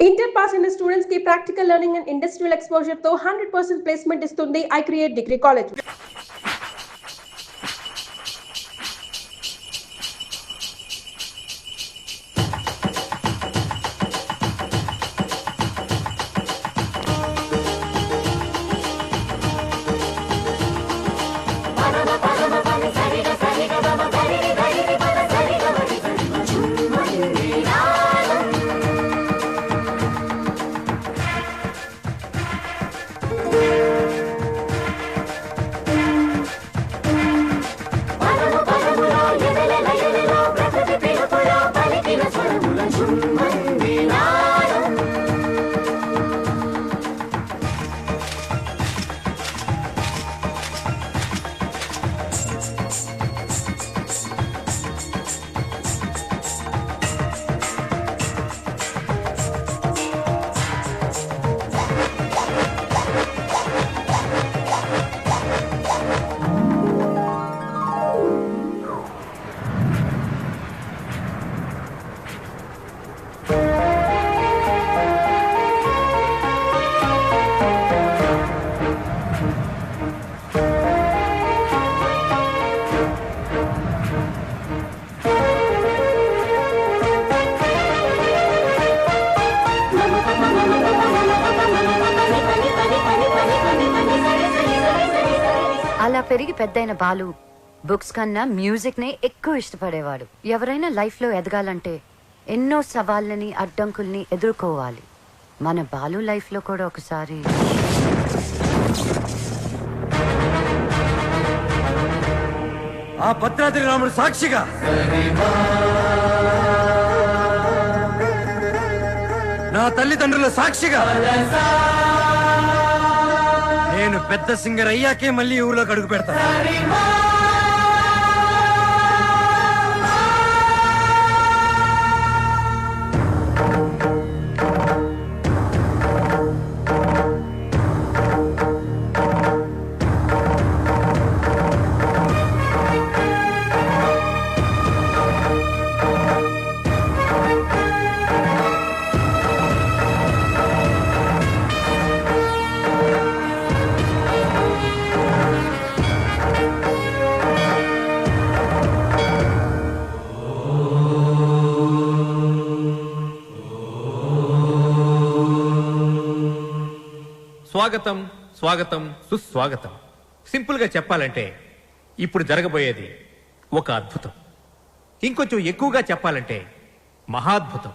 Inter pass అయిన students కి practical learning and industrial exposure తో 100% ప్లేస్మెంట్ ఇస్తుంది ఐ క్రియేట్ డిగ్రీ కాలేజ్. అలా పెరిగి పెద్దయిన బాలు బుక్స్ కన్నా మ్యూజిక్ నే ఎక్కువ ఇష్టపడేవాడు. ఎవరైనా లైఫ్ లో ఎదగాలంటే ఎన్నో సవాళ్ళని అడ్డంకుల్ని ఎదుర్కోవాలి. మన బాలు లైఫ్ లో కూడా ఒకసారి ఆ భద్రాద్రి రాముడు సాక్షిగా నా తల్లిదండ్రుల సాక్షిగా నేను పెద్ద సింగర్ అయ్యాకే మళ్ళీ ఊర్లోకి అడుగు పెడతా. స్వాగతం స్వాగతం సుస్వాగతం. సింపుల్ గా చెప్పాలంటే ఇప్పుడు జరగబోయేది ఒక అద్భుతం. ఇంకొంచెం ఎక్కువగా చెప్పాలంటే మహాద్భుతం.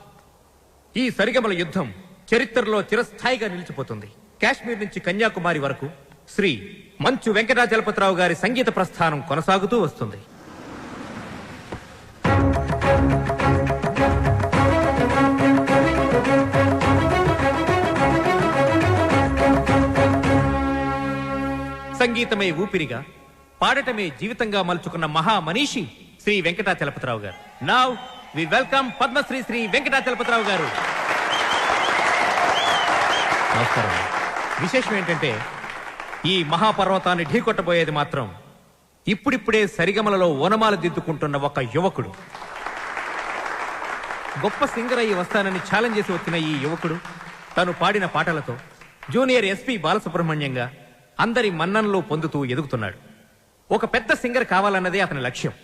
ఈ సరిగమల యుద్ధం చరిత్రలో చిరస్థాయిగా నిలిచిపోతుంది. కాశ్మీర్ నుంచి కన్యాకుమారి వరకు శ్రీ మంచు వెంకటాచలపతిరావు గారి సంగీత ప్రస్థానం కొనసాగుతూ వస్తుంది. సంగీతమే ఊపిరిగా, పాడటమే జీవితంగా మలుచుకున్న మహా మనీషి శ్రీ వెంకటాచలపతిరావు గారు. Now we welcome Padmashri Shri Venkatachalapathirao గారు. నమస్కారం. విశేషం ఏంటంటే ఈ మహాపర్వతాన్ని ఢీకొట్టబోయేది మాత్రం ఇప్పుడిప్పుడే సరిగమలలో ఓనమాలు దిద్దుకుంటున్న ఒక యువకుడు. గొప్ప సింగర్ అయ్యి వస్తానని ఛాలెంజ్ చేసి వచ్చిన ఈ యువకుడు తను పాడిన పాటలతో జూనియర్ ఎస్పి బాలసుబ్రహ్మణ్యంగా అందరి మన్ననలు పొందుతూ ఎదుగుతున్నాడు. ఒక పెద్ద సింగర్ కావాలన్నదే అతని లక్ష్యం.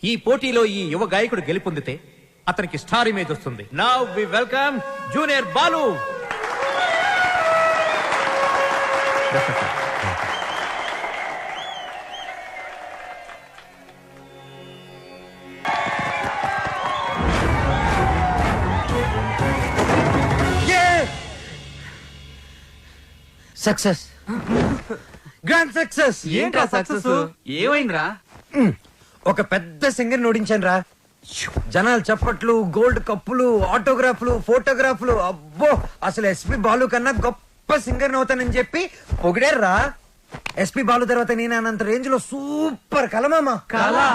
ఈ పోటీలో ఈ యువ గాయకుడు గెలుపొందితే అతనికి స్టార్ ఇమేజ్ వస్తుంది. Now we welcome junior Balu. Success, grand success. ఏంట్రా సక్సెస్? ఏమైందిరా? ఒక పెద్ద సింగర్ ఓడించాను రా. జనాలు చప్పట్లు, గోల్డ్ కప్పులు, ఆటోగ్రాఫ్లు, ఫోటోగ్రాఫ్లు. అబ్బో, అసలు ఎస్పి బాలు కన్నా గొప్ప సింగర్ అవుతానని చెప్పి పొగిడారా. ఎస్పి బాలు తర్వాత నేను అనంత రేంజ్ లో సూపర్ కలమామా. కలా?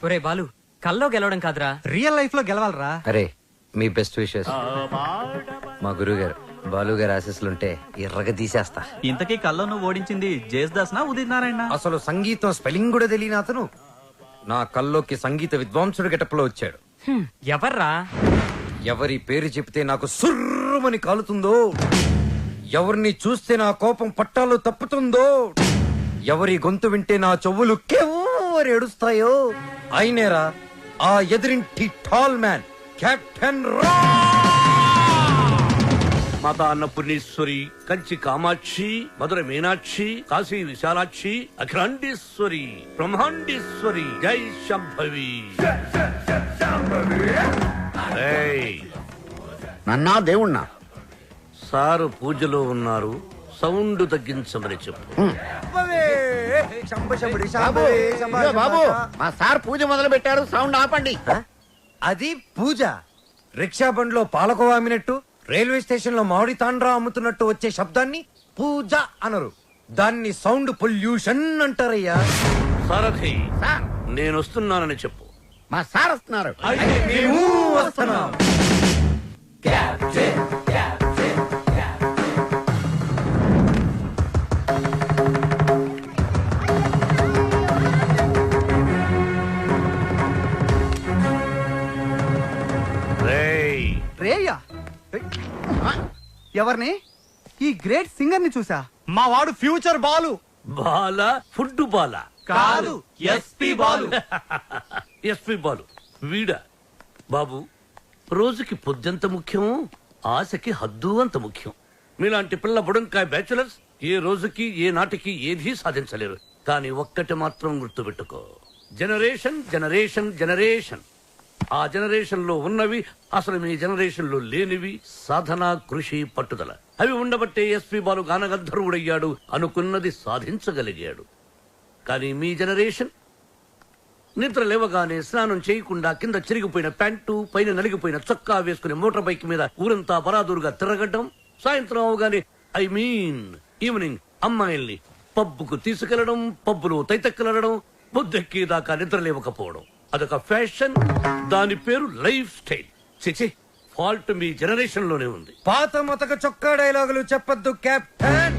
ఒరే బాలు, కల్లో గెలవడం కాదురా, రియల్ లైఫ్ లో గెలవాలరా. అరే, మీ బెస్ట్ విషెస్. మా గురువు గారు బాలు గారు ఆశీస్సులుంటే ఎర్రగా తీసేస్తా. ఇంతకీ కల్లో నువ్వు ఓడించింది జేస్దాస్ నా ఉదిత్ నారాయణ? అసలు సంగీతం స్పెల్లింగ్ కూడా తెలియని అతను నా కల్లోకి సంగీత విద్వాంసుడు గెటప్లో వచ్చాడు. ఎవర్రా? ఎవరి పేరు చెప్తే నాకు సుర్రుమని కాలుతుందో, ఎవరిని చూస్తే నా కోపం పట్టాలు తప్పుతుందో, ఎవరి గొంతు వింటే నా చెవులు కెవ్వరు ఏడుస్తాయో అయినేరా ఆ ఎదురింటి టాల్ మ్యాన్ కెప్టెన్ రా. మాతా అన్నపూర్ణేశ్వరి, కంచి కామాక్షి, మధుర మీనాక్షి, కాశీ విశాలాక్షి, అఖిలాండేశ్వరి, బ్రహ్మాండేశ్వరి, జై శంభవి. ఏయ్, నన్నా దేవుణ్ణా? సారు పూజలో ఉన్నారు, సౌండ్ తగ్గించమని చెప్పు. ఇదిగో బాబు, మా సార్ పూజ మొదలు పెట్టారు, సౌండ్ ఆపండి. అది పూజ. రిక్షా బండ్లో పాలకోవా అమ్మినట్టు, రైల్వే స్టేషన్ లో మామిడి తాండ్రా అమ్ముతున్నట్టు వచ్చే శబ్దాన్ని పూజ అనరు, దాన్ని సౌండ్ పొల్యూషన్ అంటారయ్యా. సారథి, సార్, నేను వస్తున్నానని చెప్పు. మా సార్ వస్తున్నారు. మేము వస్తున్నాం. రేయ్, రేయ్యా ఎవరిని? ఈ గ్రేట్ సింగర్ ని చూసా. మా వాడు ఫ్యూచర్ బాలు. బాల ఫుడ్ బాల కాదు, ఎస్పీ బాలు. ఎస్పీ బాలు వీడా? బాబు, రోజుకి పొద్దెంత ముఖ్యం, ఆశకి హద్దు అంత ముఖ్యం. మీలాంటి పిల్ల బుడంకాయ బ్యాచులర్స్ ఏ రోజుకి ఏ నాటికి ఏదీ సాధించలేరు. కానీ ఒక్కటి మాత్రం గుర్తుపెట్టుకో, జనరేషన్ జనరేషన్ జనరేషన్. ఆ జనరేషన్ లో ఉన్నవి అసలు మీ జనరేషన్ లో లేనివి సాధన, కృషి, పట్టుదల. అవి ఉండబట్టే ఎస్పీ బాలు గానగంధర్వుడయ్యాడు, అనుకున్నది సాధించగలిగాడు. కానీ మీ జనరేషన్ నిద్ర లేవగానే స్నానం చేయకుండా కింద చిరిగిపోయిన ప్యాంటు, పైన నలిగిపోయిన చొక్కా వేసుకుని మోటార్ బైక్ మీద ఊరంతా బరాదూరుగా తిరగడం, సాయంత్రం అవగానే ఈవినింగ్ అమ్మాయిల్ని పబ్బుకు తీసుకెళ్లడం, పబ్బులో తైతెక్కలడం, బుద్ధెక్కేదాకా నిద్ర లేవకపోవడం. అదొక ఫ్యాషన్, దాని పేరు లైఫ్ స్టైల్. చిచి, ఫాల్ట్ మీ జనరేషన్ లోనే ఉంది. పాత మతక చొక్కా డైలాగులు చెప్పొద్దు కెప్టెన్.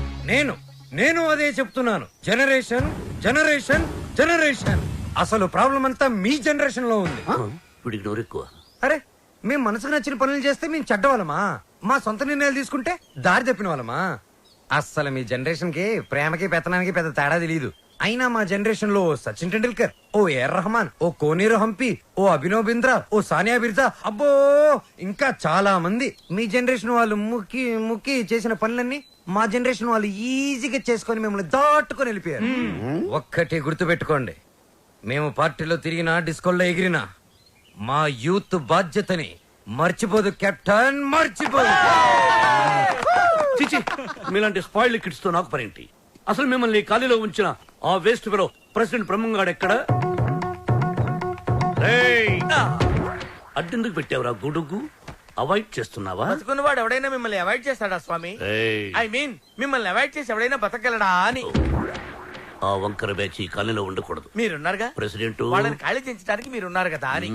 నేను అదే చెప్తున్నాను. Generation generation generation. అసలు ప్రాబ్లం అంతా మీ జనరేషన్ లో ఉంది. వీడికి నోరెక్కువ. అరే, మేము మనసుకు నచ్చిన పనులు చేస్తే మేము చెడ్డవాళ్ళమా? మా సొంత నిర్ణయాలు తీసుకుంటే దారి తప్పిన వాళ్ళమా? అస్సలు మీ జనరేషన్ కి ప్రేమకి పెత్తనానికి పెద్ద తేడా తెలియదు. అయినా మా జనరేషన్ లో సచిన్ టెండూల్కర్, ఓ ఏఆర్ రెహమాన్, ఓ కోనేరు హంపి, ఓ అభినవ్ బింద్రా, ఓ సానియా బిర్జా, అబ్బో ఇంకా చాలా మంది. మీ జనరేషన్ వాళ్ళు ముక్కి ముక్కి చేసిన పనులన్నీ మా జనరేషన్ వాళ్ళు ఈజీగా చేసుకొని మిమ్మల్ని దాటుకొని వెళ్ళిపోయారు. ఒక్కటి గుర్తు పెట్టుకోండి, మేము పార్టీలో తిరిగినా, డిస్కోల్లో ఎగిరినా మా యూత్ బాధ్యతని మర్చిపోదు కెప్టెన్, మర్చిపోదు. చిచి, మీలాంటి స్పాయిల్ కిడ్స్ తో నాకు పనేంటి? అసలు మిమ్మల్ని ఖాళీలో ఉంచిన ఆ వేస్ట్ ఫెలో ప్రెసిడెంట్ బ్రహ్మంగాడు ఎక్కడ? అడ్డెందుకు పెట్టావురా గొడుగు? అవాయిడ్ చేస్తున్నావా? బతుకున్నవాడు ఎవడైనా మిమ్మల్ని అవాయిడ్ చేస్తాడా స్వామి? ఐ మీన్ మిమ్మల్ని అవాయిడ్ చేసి ఎవడైనా బతకగలడా అని. ఆ వంకర బ్యాచ్ ఈ ఖాళీలో ఉండకూడదు. మీరున్నారుగా ప్రెసిడెంట్, వాళ్ళని ఖాళీ చేయించడానికి మీరున్నారు కదా అని.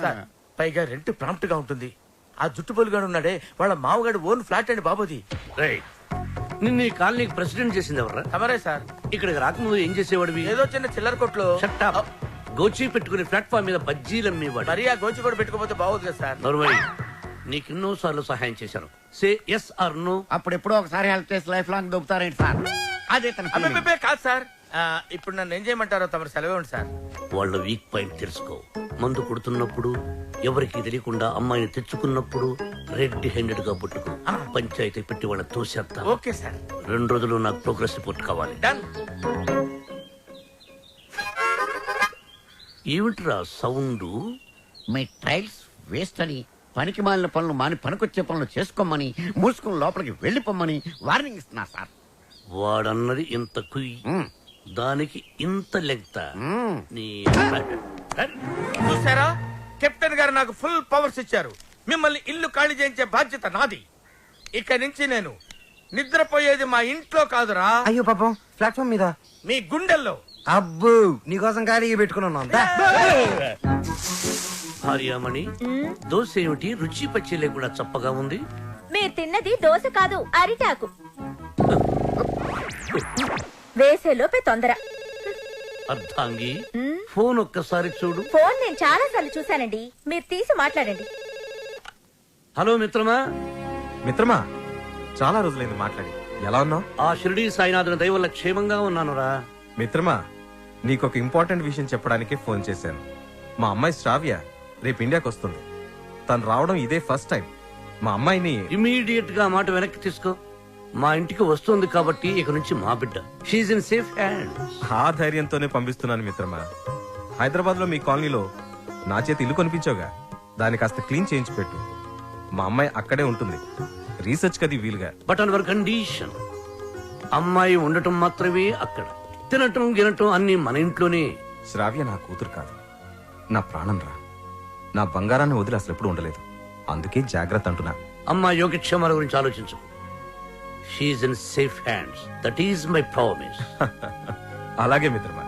సార్, పైగా రెంట్ ప్రాంప్ట్ గా ఉంటుంది. ఆ జుట్టుపొలుగాడు ఉన్నాడే, వాళ్ళ మామగాడు ఓన్ ఫ్లాట్ అండి బాబోది. నిన్న ఈ కాలనీకి ప్రెసిడెంట్ చేసింది ఎవరా? తమరే సార్. ఇక్కడికి రాకముందు ఏం చేసేవాడివి? ఏదో చిన్న చిల్లర కొట్లో గోచి పెట్టుకుని ప్లాట్ఫామ్ మీద బజ్జీలు అమ్మేవాడు. మరి ఆ గోచి కూడా పెట్టుకోపోతే బాగోదు కదా సార్. నర్మై, నీకు ఎన్నో సార్లు సహాయం చేశాను. Say yes or no. అప్పుడు ఎప్పుడో ఒకసారి హెల్ప్ చేసి లైఫ్ లాంగ్ దొబ్బుతారేంటి సార్? అదే తన feeling. అబ్బే కాదు సార్. ఇప్పుడు నన్ను ఏం చేయమంటారో తమరు సెలవే ఉంది సార్. వాళ్ళ వీక్ పాయింట్ తెలుసుకో. మందు కొడుతున్నప్పుడు, ఎవరికి తెలియకుండా అమ్మాయిని తెచ్చుకున్నప్పుడు రెడ్ హ్యాండెడ్ గా పట్టుకో. పంచాయతీ పెట్టి వాళ్ళ తోసేస్తా. Okay sir. 2 రోజులు నాకు ప్రోగ్రెస్ రిపోర్ట్ కావాలి. డన్. ఏమిట్రా సౌండ్? మీ ట్రైల్స్ వేస్ట్ అని, పనికి మాలిన పనులు మాని పనికొచ్చే పనులు చేసుకోమని, మూసుకుని లోపలికి వెళ్ళిపోమ్మని వార్నింగ్ ఇస్తున్నా సార్. వాడన్నది ఇంత కుయ్, దానికి ఇంత లెంగ్త. చూసారా, కెప్టెన్ గారు నాకు ఫుల్ పవర్స్ ఇచ్చారు. మిమ్మల్ని ఇల్లు ఖాళీ చేయించే బాధ్యత నాది. ఇక నుంచి నేను నిద్రపోయేది మా ఇంట్లో కాదురా. అయ్యో పాపం, ప్లాట్ఫామ్ మీద మీ గుండెల్లో. అబ్బు, నీకోసం ఖాళీ పెట్టుకున్నాను. భార్యామణి, దోశ ఏమిటి రుచి పచ్చి లేకుండా చప్పగా ఉంది? మీరు తిన్నది దోశ కాదు, అరిటాకు. వేసేలోపే తొందర. అర్థాంగి, ఫోన్ ఒక్కసారి చూడు. ఫోన్ నేను చాలా సార్లు చూశానండి, మీరు తీసి మాట్లాడండి. హలో మిత్రమా. మిత్రమా, చాలా రోజులైంది మాట్లాడి. ఎలా ఉన్నావు? ఆ షిరిడీ సాయినాథుని దయ వల్ల క్షేమంగా ఉన్నానురా. మిత్రమా, నీకొక ఇంపార్టెంట్ విషయం చెప్పడానికే ఫోన్ చేశాను. మా అమ్మాయి శ్రావ్య రేపు ఇండియాకి వస్తుంది. తను రావడం ఇదే ఫస్ట్ టైం. మా అమ్మాయిని ఇమీడియట్ గా మాట వెనక్కి తీసుకో. మా ఇంటికి వస్తుంది కాబట్టి ఇక నుంచి మా బిడ్డ. She's in safe hands. ఆ ధైర్యంతోనే పంపిస్తున్నాను మిత్రమా. హైదరాబాద్ లో మీ కాలనీలో నా చేతి ఇల్లు కొనిపించావుగా, దాన్ని కాస్త క్లీన్ చేయించి పెట్టు. మా అమ్మాయి అక్కడే ఉంటుంది, రీసెర్చ్ కది వీలుగా. బట్ ఆన్ అవర్ కండిషన్, అమ్మాయి ఉండటం మాత్రమే అక్కడ, తినటం గినటం అన్ని మన ఇంట్లోనే. శ్రావ్య నా కూతురు కాదు, నా ప్రాణం రా. నా బంగారాన్ని వదిలి అసలు ఎప్పుడు ఉండలేదు. అందుకే జాగ్రత్త అంటున్నా. అమ్మాయి యోగక్షేమాల గురించి ఆలోచించు. She's in safe hands. That is my promise. అలాగే మిత్రమా.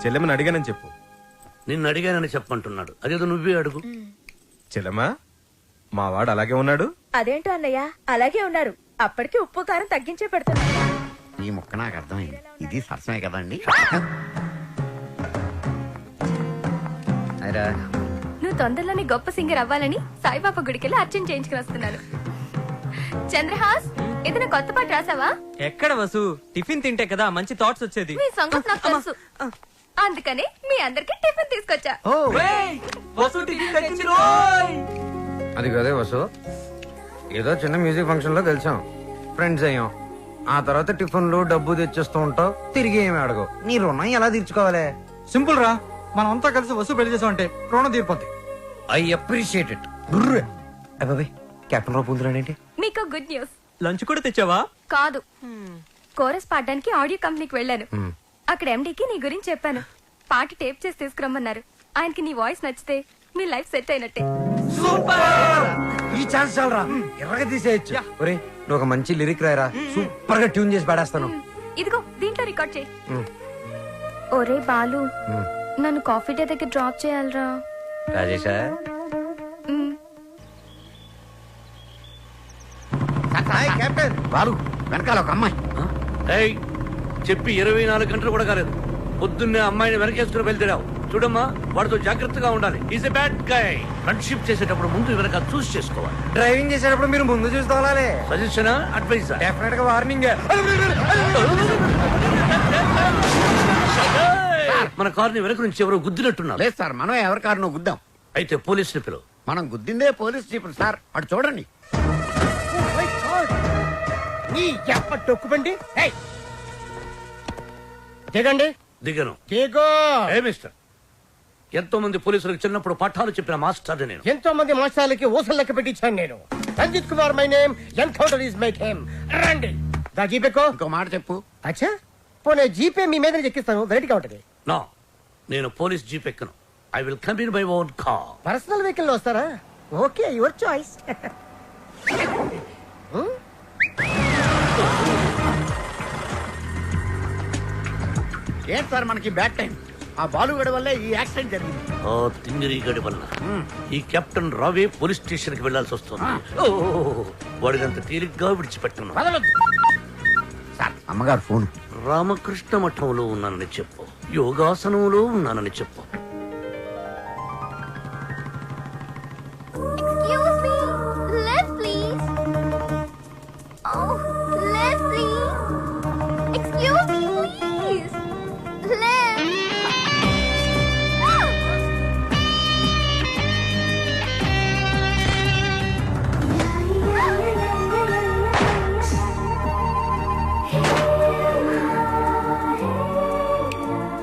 చెల్లెమని అడిగానని చెప్పు. నిన్ను అడిగానని చెప్పంటున్నాడు. అదేదో నువ్వే అడుగు. చెల్లెమా, మా వాడు అలాగే ఉన్నాడు. అదేంటో అన్నయ్య అలాగే ఉన్నారు. అప్పటికి ఉప్పు కారం తగ్గించే పెడుతున్నా. ఈ ముక్క నాకు అర్థమైంది. ఇది సరసమే కదండి. నువ్వు తొందరలోనే గొప్ప సింగర్ అవ్వాలని సాయిబాబా గుడికెళ్ళి అర్చన చేయించుకుని వస్తున్నాను. చంద్రహాస్, ఏదైనా కొత్త పాట రాసావా? ఎక్కడ వసు, టిఫిన్ తింటే కదా మంచి థాట్స్ వచ్చేది. మీ సంగతి నాకు తెలుసు, అందుకనే మీ అందరికి టిఫిన్ తీసుకొచ్చా. అది కదే వసు, ఏదో చిన్న మ్యూజిక్ ఫంక్షన్ లో కలిసాం, ఫ్రెండ్స్ అయ్యాం. ఆ తర్వాత టిఫిన్లు డబ్బు తెచ్చేస్తూ ఉంటావు, తిరిగి ఏమి అడగవు. నీ రుణం ఎలా తీర్చుకోవాలి? సింపుల్ రా, మనం అంతా కలిసి వస్తు పెళ్లి చేసామంటే రుణం తీరిపోద్ది. I appreciate it. అబ్బాయి, కెప్టెన్ రావు పొందురాడేంటి? మీకు గుడ్ న్యూస్. లంచ్ కూడా తెచ్చావా? కాదు, కోరస్ పాడడానికి ఆడియో కంపెనీకి వెళ్ళాను. అక్కడ ఎండీకి నీ గురించి చెప్పాను. పాట టేప్ చేసి తీసుకురమ్మన్నారు. ఆయనకి నీ వాయిస్ నచ్చితే మీ లైఫ్ సెట్ అయినట్టే. ఈ ఛాన్స్ చాలరా, ఎర్రగా తీసేయచ్చు. ఒరే, నువ్వు ఒక మంచి లిరిక్ రాయరా, సూపర్ గా ట్యూన్ చేసి పాడేస్తాను. ఇదిగో దీంట్లో రికార్డ్ చేయి. ఒరే బాలు, నన్ను కాఫీ డే దగ్గర డ్రాప్ చేయాలరా. రాజేశా, కెప్టెన్ బాలు, వెనకాల ఒక అమ్మాయి. ఏయ్, చెప్పి 24 గంటలు కూడా కాలేదు. పొద్దున్నే అమ్మాయిని వెనకేసుకుని వెళ్తావు. చూడమ్మా, వాడితో జాగ్రత్తగా ఉండాలి. Is a bad guy. Friendship చేసేటప్పుడు ముందు వెనక చూస్ చేసుకోవాలి. డ్రైవింగ్ చేసేటప్పుడు మీరు ముందు చూసి తోలాలి. సజెషనా, అడ్వైజా? డెఫినెట్ గా వార్నింగ్. మన కారుని వెనక నుంచి ఎవరో గుద్దినట్టున్నారు. లేదు సార్, మనం ఎవరి కారునో గుద్దాం. అయితే పోలీసులు పిలువు. మనం గుద్దిందే పోలీస్ జీపులు సార్. అటు చూడండి. టొక్కుబండి దిగండి. దిగను. దిగో. ఏ మిస్టర్, ఎంతో మంది పోలీసులకు చిన్నప్పుడు పాఠాలు చెప్పిన మాస్టర్ నేను. ఎంతో మంది మాస్టర్లకి ఊసలు లెక్క పెట్టించాను నేను. Ranjit Kumar my name, encounter is my game. రండి. దా జీపేకో. ఇంకో మాట చెప్పు. అచ్చా, పోనీ జీపే మీ మీద ఎక్కిస్తాను, వెరైటీగా ఉంటది. నో, నేను పోలీస్ జీప్ ఎక్కను. I will come in my own car. Personal vehicle లో వస్తారా? Okay, your choice. ఏంటి సార్ మనకి బ్యాడ్ టైం? ఆ బాలుగడి వల్లే ఈ యాక్సిడెంట్ జరిగింది. ఆ తింగిరి గడి వల్ల ఈ కెప్టెన్ రావే పోలీస్ స్టేషన్ కి వెళ్లాల్సి వస్తుంది. వాడినంత తేలిగ్గా విడిచిపెట్టున్నాను. సార్, అమ్మగారు ఫోన్. రామకృష్ణ మఠంలో ఉన్నానని చెప్పు, యోగాసనంలో ఉన్నానని చెప్పు. Excuse me, left please. Oh, left please. Excuse me, please. Left.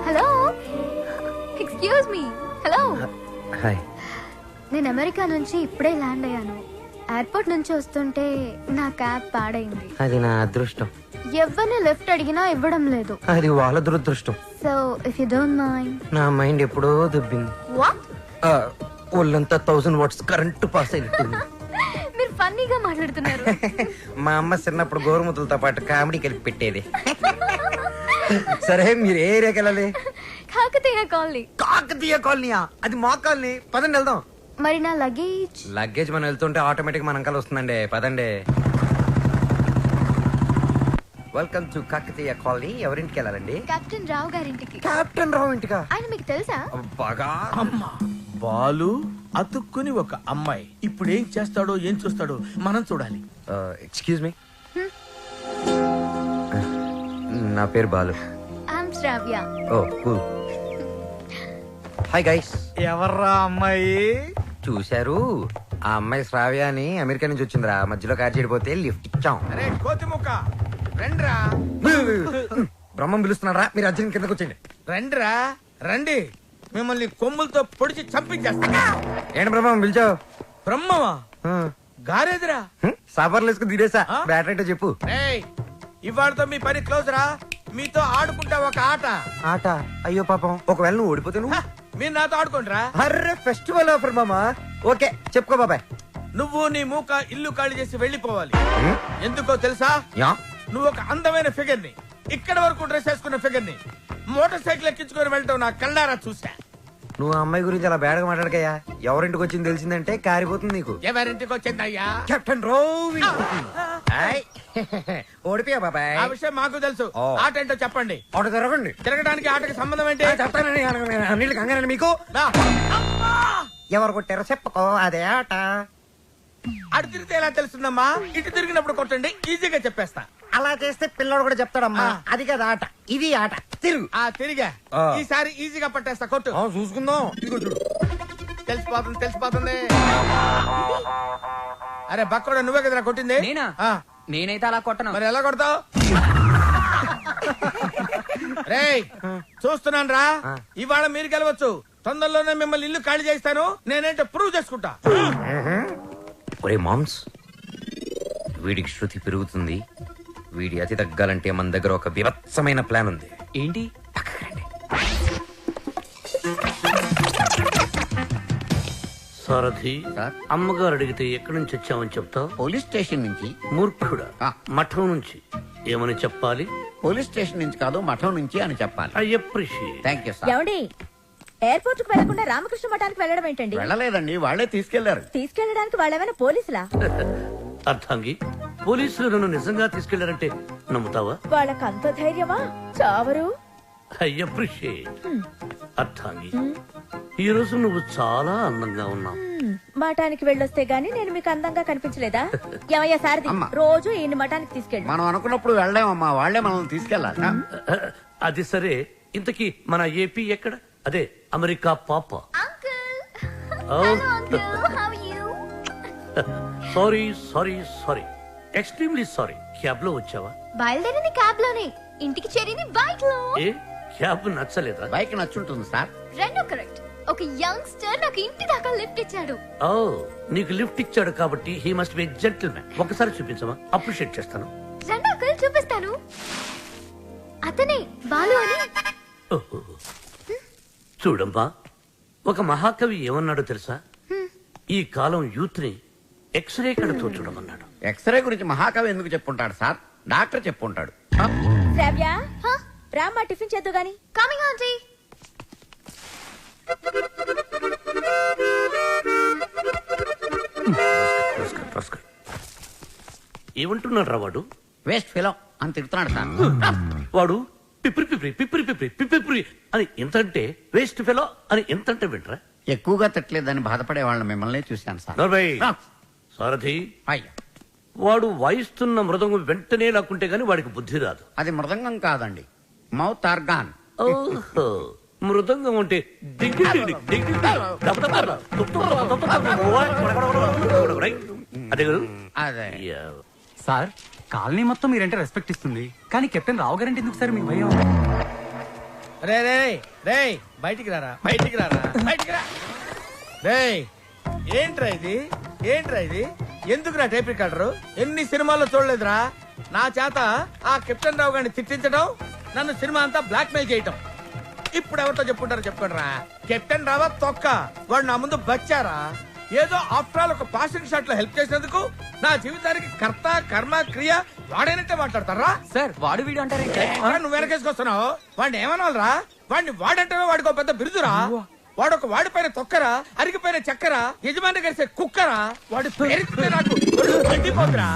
Hello. Excuse me. Hello. Hi. నేను అమెరికా నుంచి ఇప్పుడే ల్యాండ్ అయ్యాను. ఎయిర్పోర్ట్ నుంచి వస్తుంటే నా క్యాబ్ పాడైంది. అది నా అదృష్టం. ఎవరిని లిఫ్ట్ అడిగినా ఇవ్వడం లేదు. అది వాళ్ళ దురదృష్టం. So if you don't mind. నా మైండ్ ఎప్పుడో దుబ్బింది. వాట్? ఒళ్ళంతా 1000 వాట్స్ కరెంట్ పాస్ అయినట్టుంది. మీరు ఫన్నీగా మాట్లాడుతున్నారు. మా అమ్మ చిన్నప్పుడు గోరుముతులతో పాటు కామెడీ కలిపి పెట్టేది. సరే, మీరు ఏ ఏరియాకి వెళ్ళాలి? కాకతీయ కాలనీ. కాకతీయ కాలనీయా? అది మా కాలనీ. పదండి వెళ్దాం. మరి నా లగేజ్? లగేజ్ మనం వెళ్తుంటే ఆటోమేటిక్ మన అంకల్ వస్తుందండి. పదండి. Welcome to Kakatiya colony. ఎవరింటికి వెళ్ళాలండి? కెప్టెన్ రావు గారింటికి. కెప్టెన్ రావు ఇంటికా? ఆయన మీకు తెలుసా? బాగా. బాలు అతుక్కుని ఒక అమ్మాయి. ఇప్పుడు ఏం చేస్తాడో ఏం చూస్తాడో మనం చూడాలి. ఎక్స్క్యూజ్ మీ, నా పేరు Balu. I'm Shravya. Oh cool. Hi guys. ఎవర్రా అమ్మాయి? చూశారు, ఆ అమ్మాయి శ్రావ్య అని అమెరికా నుంచి వచ్చిందిరా. మధ్యలో కార్ చెడిపోతే లిఫ్ట్ ఇచ్చాం. అరే కోతి ముక్క రండ్రా. బ్రహ్మం పిలుస్తున్నారా, మీరు అర్జున్ కిందకు వచ్చండి. రండ్రా రండి, మిమ్మల్ని కొమ్ములతో పొడిచి చంపించేస్తా. ఏంటి బ్రహ్మం పిలిచావు? బ్రహ్మమా? గారేదిరా. సాఫర్లు వేసుకుని తీరేసా. బ్యాటరీ అంటే చెప్పు. ఏయ్, ఇవాళతో మీ పని క్లోజ్ రా. మీతో ఆడుకుంటా ఒక ఆట. ఆట? అయ్యో పాపం, ఒకవేళ నువ్వు ఓడిపోతే నువ్వు? మీరు నాతో ఆడుకోండిరా. అర్రే ఫెస్టివల్ ఆఫర్ మామా. ఓకే చెప్పుకో బాబాయ్. నువ్వు నీ మూక ఇల్లు ఖాళీ చేసి వెళ్ళిపోవాలి. ఎందుకో తెలుసా? నువ్వు ఒక అందమైన ఫిగర్ ని, ఇక్కడ వరకు డ్రెస్ వేసుకున్న ఫిగర్ ని మోటార్ సైకిల్ ఎక్కించుకొని వెళ్ళటం నా కళ్ళారా చూసా. నువ్వు ఆ అమ్మాయి గురించి అలా బేడగా మాట్లాడకయ్యా. ఎవరింటికి వచ్చింది తెలిసిందంటే కారిపోతుంది నీకు. ఎవరింటికి వచ్చిందయ్యా? కెప్టెన్ రోవి. ఓడిపోయా బాబాయ్. ఆ విషయం మాకు తెలుసు. ఆట ఏంటో చెప్పండి. ఆట తిరగండి. తిరగడానికి ఆటకి సంబంధం ఏంటి? చెప్తానండి. అన్నిటికి కంగారండి మీకు. ఎవరు కొట్టారో చెప్పుకో, అదే ఆట. అటు తిరిగితే ఎలా తెలుస్తుందమ్మా? ఇటు తిరిగినప్పుడు కొట్టండి, ఈజీగా చెప్పేస్తా. అలా చేస్తే పిల్లడు కూడా చెప్తాడమ్మా. అది కదా ఆట, ఇది ఆట. తిరుగు. తిరిగా ఈసారి ఈజీగా పట్టేస్తా. కొట్టు. చూసుకుందాం. ఇదిగో చూడు, తెలిసిపోతుంది తెలిసిపోతుంది. అరే బక్కడా, నువ్వే కదరా కొట్టింది? నేనైతే అలా కొట్టను. మరి ఎలా కొడతావు? రేయ్ చూస్తున్నాను రా, ఇవాళ మీరు గెలవచ్చు. తొందరలోనే మిమ్మల్ని ఇల్లు ఖాళీ చేస్తాను. నేనేంటో ప్రూవ్ చేసుకుంటా. ఒరే మామ్స్, వీడికి శృతి పెరుగుతుంది. వీడి అతి తగ్గాలంటే మన దగ్గర ఒక వివత్సమైన ప్లాన్ ఉంది. ఏంటి? సారథి, అమ్మగారు అడిగితే ఎక్కడి నుంచి వచ్చామని చెప్తావు? పోలీస్ స్టేషన్ నుంచి. మూర్ఖుడా, మఠం నుంచి. ఏమని చెప్పాలి? పోలీస్ స్టేషన్ నుంచి కాదు, మఠం నుంచి అని చెప్పాలి. I appreciate. Thank you sir. ఏమండి, ఎయిర్పోర్ట్ కు వెళ్లకుండా రామకృష్ణ మఠానికి వెళ్ళడం ఏంటండి? వెళ్ళలేదండి, వాళ్లే తీసుకెళ్లారు. తీసుకెళ్ళడానికి వాళ్ళేమైనా పోలీసులా? అర్థంగి, పోలీసులు నన్ను నిజంగా తీసుకెళ్లారంటే నమ్ముతావా? వాళ్ళకి అంత ధైర్యమా? చావరు. I appreciate. అర్థంగి, ఈ రోజు నువ్వు చాలా అందంగా ఉన్నావు. మఠానికి వెళ్ళొస్తే గానీ నేను మీకు అందంగా కనిపించలేదా? ఏమయ్యా సారథి, రోజు ఈయన మఠానికి తీసుకెళ్ళి. మనం అనుకున్నప్పుడు వెళ్ళామమ్మా, వాళ్లే మనల్ని తీసుకెళ్లాలి. అది సరే, ఇంతకీ మన ఏపీ ఎక్కడ? అదే అమెరికా పాప. Sorry sorry sorry, extremely sorry. Cab లో వచ్చావా? బయలుదేరింది క్యాబ్ లోనే, ఇంటికి చేరింది బైక్ లో. ఏ క్యాబ్ నచ్చలేదా? బైక్ నచ్చుంటుంది సార్. రెండు కరెక్ట్. ఒక యంగ్స్టర్ నాకు ఇంటి దాకా లిఫ్ట్ ఇచ్చాడు. ఓ, నీకు లిఫ్ట్ ఇచ్చాడు కాబట్టి హీ మస్ట్ బి జెంటిల్మెన్. ఒకసారి చూపించమా, అప్రిషియేట్ చేస్తాను. రెండు అంకుల్ చూపిస్తాను. అతనే బాలు అని. చూడమ్మా, ఒక మహాకవి ఏమన్నాడో తెలుసా? ఈ కాలం యూత్ ని ఎక్స్రే కడతో చూడమన్నాడు. ఎక్స్రే గురించి మహాకవి ఎందుకు చెప్పుంటాడు సార్? డాక్టర్ చెప్పుంటాడు. శ్రావ్య, రామ్మా టిఫిన్ చేద్దు గాని. Coming aunty. ఏమంటున్నాడు రా వాడు? వేస్ట్ ఫెలో అని తిడుతున్నాడు సార్. వాడు పిప్రి పిప్రి పిప్రి పిప్రి పిప్రి అని ఎంతంటే, వేస్ట్ ఫెలో అని ఎంతంటే వింటరా? ఎక్కువగా తిట్టలేదని బాధపడే వాళ్ళని మిమ్మల్ని చూశాను సార్. సారథి, అయ్యా, వాడు వాయిస్తున్న మృదంగం వెంటనే లాక్కుంటే గాని వాడికి బుద్ధి రాదు. అది మృదంగం కాదండి, మౌత్ ఆర్గాన్. ఓహో, మృదంగం అంటే అదే సార్, కాలనీ మొత్తం మీరంటే రెస్పెక్ట్ ఇస్తుంది, కానీ కెప్టెన్ రావు గారంటే ఎందుకు సార్ మీకు భయం? రే రే రే, బయటికి రారా, బయటికి రారా, బయటికి రా. రే ఏంట్రా ఇది, ఏంట్రా ఇది? ఎందుకురా టేప్ రికార్డరు? ఎన్ని సినిమాల్లో చూడలేదురా? నా చేత ఆ కెప్టెన్ రావు గారిని తిట్టించడం, నన్ను సినిమా అంతా బ్లాక్ మెయిల్ చేయటం. ఇప్పుడు ఎవరితో చెప్పుకుంటారో చెప్పుకోండి రా. కెప్టెన్ రావా తొక్క, వాడు నా ముందు బచ్చారా? ఏదో ఆఫ్టర్ ఆల్ ఒక పాసింగ్ షాట్ లో హెల్ప్ చేసినందుకు నా జీవితానికి కర్త కర్మ క్రియ వాడైనట్టే మాట్లాడతారా? సార్, వాడు వీడు అంటారే. నువ్వు వెనకేసుకొస్తున్నావు. వాడిని ఏమనాలరా? వాడిని వాడంటే వాడికి ఒక పెద్ద బిరుదురా. వాడొక వాడిపైన తొక్కరా, అరిగిపోయిన చక్కరా, యజమాని కలిసే కుక్కరా. వాడి పేరు నాకు గడ్డిపోతురా.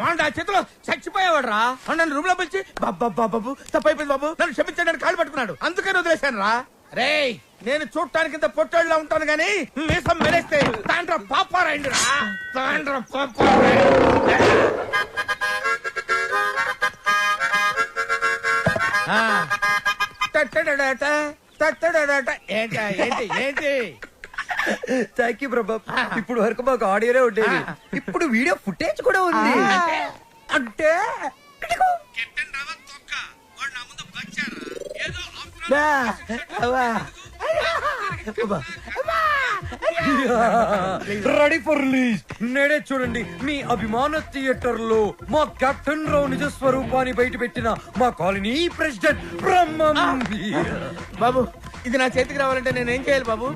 వాడు ఆ చేతిలో చచ్చిపోయేవాడు రా. నన్ను రూమ్ లో పిలిచి బాబు తప్పైపోయింది బాబు, నన్ను క్షమించడానికి కాళ్ళు పట్టుకున్నాడు, అందుకని వదిలేశాను రా. రేయ్ నేను చూడటానికి ఇంత పొట్టేళ్ళ ఉంటాను గాని మీసం మెరేస్తే తాండ్ర పాపారాయండిరా తాండ్ర ఏంటి ఏంటి ఏంటి థ్యాంక్ యూ ప్రభా. ఇప్పుడు వరకు మాకు ఆడియోనే ఉండేది, ఇప్పుడు వీడియో ఫుటేజ్ కూడా ఉంది. అంటే రెడీ ఫర్ రిలీజ్. నేడే చూడండి మీ అభిమాన థియేటర్ లో మా కెప్టెన్ రావు నిజ స్వరూపాన్ని బయట పెట్టిన మా కాలనీ ప్రెసిడెంట్ బ్రహ్మం. బాబు ఇది నా చేతికి రావాలంటే నేను ఏం చేయాలి బాబు?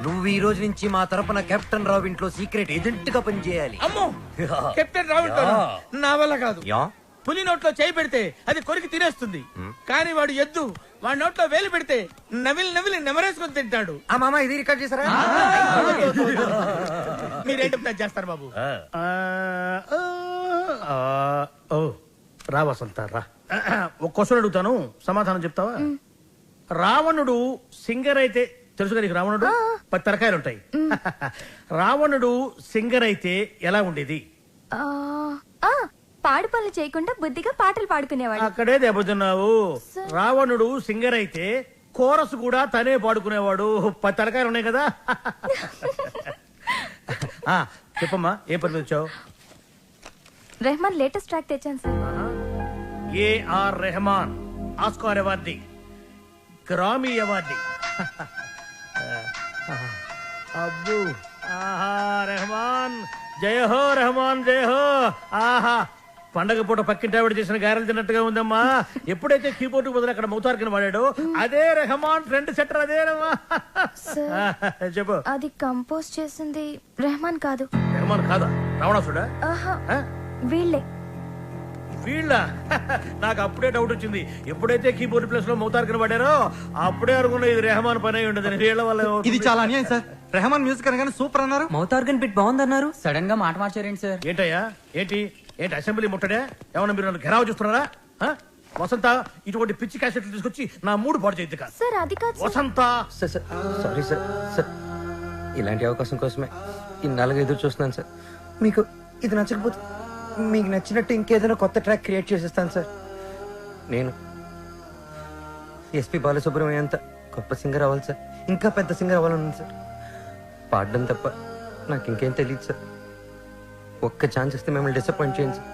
నువ్వు ఈ రోజు నుంచి మా తరపున కెప్టెన్ రావు ఇంట్లో సీక్రెట్ ఏజెంట్ గా పనిచేయాలి. అమ్మో కెప్టెన్ రావు నా వల్ల కాదు. పులి నోట్లో చేయి పెడితే అది కొరికి తినేస్తుంది, కానీ వాడు ఎద్దు వాడి నోట్లో వేలు పెడితే నవిలి నవిలి నెమరేసుకొని తింటాడు. ఆ మామ ఇది రికార్డ్ చేశారా? మీరేంటి చేస్తారు బాబు? ఓ రా వసంత రా. ఒక క్వశ్చన్ అడుగుతాను, సమాధానం చెప్తావా? రావణుడు సింగర్ అయితే తెలుసుగా నీకు? రావణుడు 10 తలకాయలు ఉంటాయి. రావణుడు సింగర్ అయితే ఎలా ఉండేది? పాడు పనులు చేయకుండా బుద్ధిగా పాటలు పాడుకునేవాడు. అక్కడే దెబ్బతున్నావు. రావణుడు సింగర్ అయితే కోరస్ కూడా తనే పాడుకునేవాడు. 10 తలకాయలు ఉన్నాయి కదా. చెప్పమ్మా ఏ పని వచ్చావు? రెహమాన్ లేటెస్ట్ ట్రాక్ తెచ్చాను sir. AR Rahman Oscar awardee, Grammy awardee. అబ్బు ఆహా రెహమాన్ జయ హో, రెహమాన్ జయ హో. ఆహా పండగ పూట పక్కింటి ఆవిడ చేసిన గారెలు తిన్నట్టుగా ఉందమ్మా. ఎప్పుడైతే కీబోర్డ్ బదులు అక్కడ మౌతార్కిని వాడాడు అదే రెహమాన్ ఫ్రెండ్ సెటర్. అదే చెప్పు. అది కంపోజ్ చేసింది రెహమాన్ కాదు. రెహమాన్ కాదా? రావణాసుడా? వీళ్ళే. వీళ్ళ? నాకు అప్పుడే డౌట్ వచ్చింది. ఎప్పుడైతే కీబోర్డ్ ప్లేస్ లో మౌతార్కిని వాడారో అప్పుడే అనుకున్నా ఇది రెహమాన్ పని అయి ఉండదు. వీళ్ళ వల్ల ఇది చాలా అన్యాయం సార్. రెహమాన్ మ్యూజిక్ అనగానే సూపర్ అన్నారు, మౌతార్గన్ బిట్ బాగుందన్నారు, సడన్ గా మాట మార్చారేంటి సార్? ఏంటయ్యా ఏంటి ఏంటి అసెంబ్లీ ముట్టడే? ఏమన్నా మీరు నన్ను ఘెరావు చూస్తున్నారా? వసంత ఇటువంటి పిచ్చి క్యాసెట్లు తీసుకొచ్చి నా మూడు పాడు చేయద్దు కాదు. సార్ అది కాదు వసంత. Sorry sir. సార్ ఇలాంటి అవకాశం కోసమే ఇన్నాళ్ళుగా ఎదురు చూస్తున్నాను సార్. మీకు ఇది నచ్చకపోతే మీకు నచ్చినట్టు ఇంకేదైనా కొత్త ట్రాక్ క్రియేట్ చేసేస్తాను సార్. నేను ఎస్పి బాలసుబ్రహ్మణ్యం అంత గొప్ప సింగర్ అవ్వాలి సార్, ఇంకా పెద్ద సింగర్ అవ్వాలని సార్. పాడడం తప్ప నాకు ఇంకేం తెలియదు సార్. ఒక్క ఛాన్స్ ఇస్తే మిమ్మల్ని డిసప్పాయింట్ చేయండి sir.